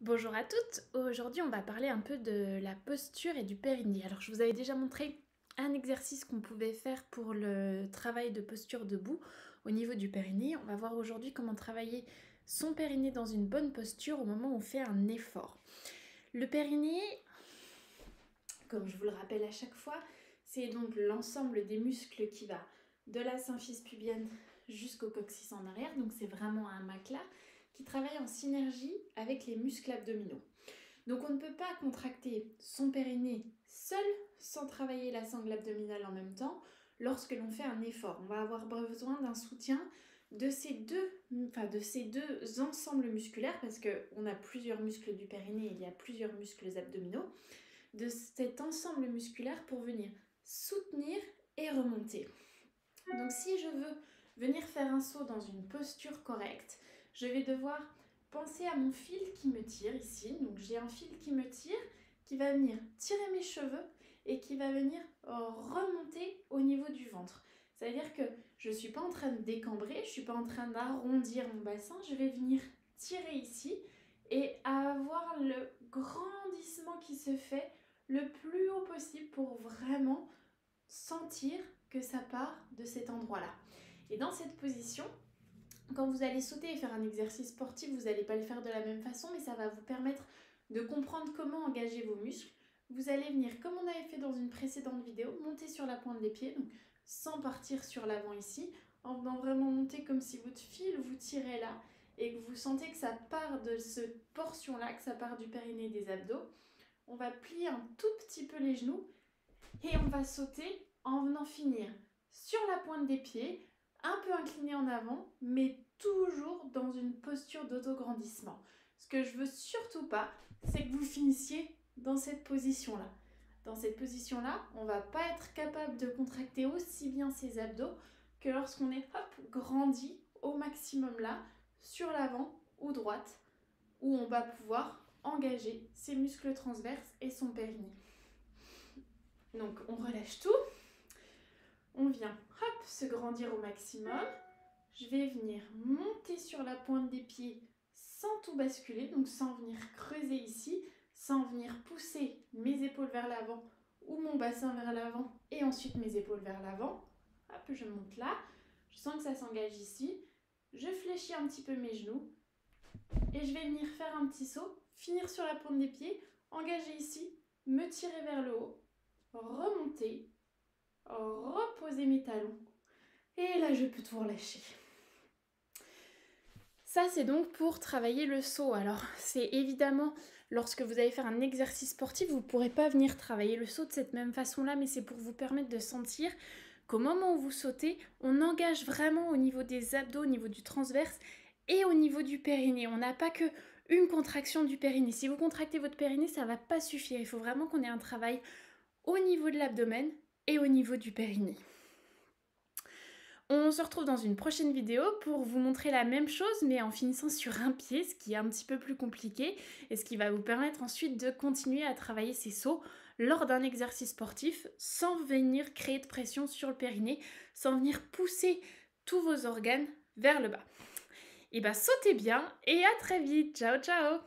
Bonjour à toutes, aujourd'hui on va parler un peu de la posture et du périnée. Alors je vous avais déjà montré un exercice qu'on pouvait faire pour le travail de posture debout au niveau du périnée. On va voir aujourd'hui comment travailler son périnée dans une bonne posture au moment où on fait un effort. Le périnée, comme je vous le rappelle à chaque fois, c'est donc l'ensemble des muscles qui va de la symphyse pubienne jusqu'au coccyx en arrière, donc c'est vraiment un matelas qui travaille en synergie avec les muscles abdominaux. Donc on ne peut pas contracter son périnée seul sans travailler la sangle abdominale en même temps lorsque l'on fait un effort. On va avoir besoin d'un soutien de ces deux ensembles musculaires parce qu'on a plusieurs muscles du périnée et il y a plusieurs muscles abdominaux, de cet ensemble musculaire pour venir soutenir et remonter. Donc si je veux venir faire un saut dans une posture correcte, je vais devoir penser à mon fil qui me tire ici. Donc j'ai un fil qui me tire, qui va venir tirer mes cheveux et qui va venir remonter au niveau du ventre. C'est-à-dire que je ne suis pas en train de décambrer, je ne suis pas en train d'arrondir mon bassin, je vais venir tirer ici et avoir le grandissement qui se fait le plus haut possible pour vraiment sentir que ça part de cet endroit-là. Et dans cette position, quand vous allez sauter et faire un exercice sportif, vous n'allez pas le faire de la même façon, mais ça va vous permettre de comprendre comment engager vos muscles. Vous allez venir, comme on avait fait dans une précédente vidéo, monter sur la pointe des pieds, donc sans partir sur l'avant ici, en venant vraiment monter comme si votre fil vous tirait là, et que vous sentez que ça part de cette portion-là, que ça part du périnée et des abdos. On va plier un tout petit peu les genoux et on va sauter en venant finir sur la pointe des pieds, un peu incliné en avant, mais toujours dans une posture d'autograndissement. Ce que je veux surtout pas, c'est que vous finissiez dans cette position-là. Dans cette position-là, on va pas être capable de contracter aussi bien ses abdos que lorsqu'on est grandi au maximum là, sur l'avant ou droite, où on va pouvoir engager ses muscles transverses et son périnée. Donc on relâche tout, on vient se grandir au maximum. Je vais venir monter sur la pointe des pieds sans tout basculer, donc sans venir creuser ici, sans venir pousser mes épaules vers l'avant ou mon bassin vers l'avant et ensuite mes épaules vers l'avant. Hop, je monte là, je sens que ça s'engage ici, je fléchis un petit peu mes genoux et je vais venir faire un petit saut, finir sur la pointe des pieds, engager ici, me tirer vers le haut, remonter, reposer mes talons et là je peux tout relâcher. Ça c'est donc pour travailler le saut. Alors c'est évidemment lorsque vous allez faire un exercice sportif, vous ne pourrez pas venir travailler le saut de cette même façon là, mais c'est pour vous permettre de sentir qu'au moment où vous sautez, on engage vraiment au niveau des abdos, au niveau du transverse et au niveau du périnée. On n'a pas que une contraction du périnée. Si vous contractez votre périnée, ça ne va pas suffire. Il faut vraiment qu'on ait un travail au niveau de l'abdomen et au niveau du périnée. On se retrouve dans une prochaine vidéo pour vous montrer la même chose mais en finissant sur un pied, ce qui est un petit peu plus compliqué et ce qui va vous permettre ensuite de continuer à travailler ces sauts lors d'un exercice sportif sans venir créer de pression sur le périnée, sans venir pousser tous vos organes vers le bas. Et sautez bien et à très vite. Ciao ciao.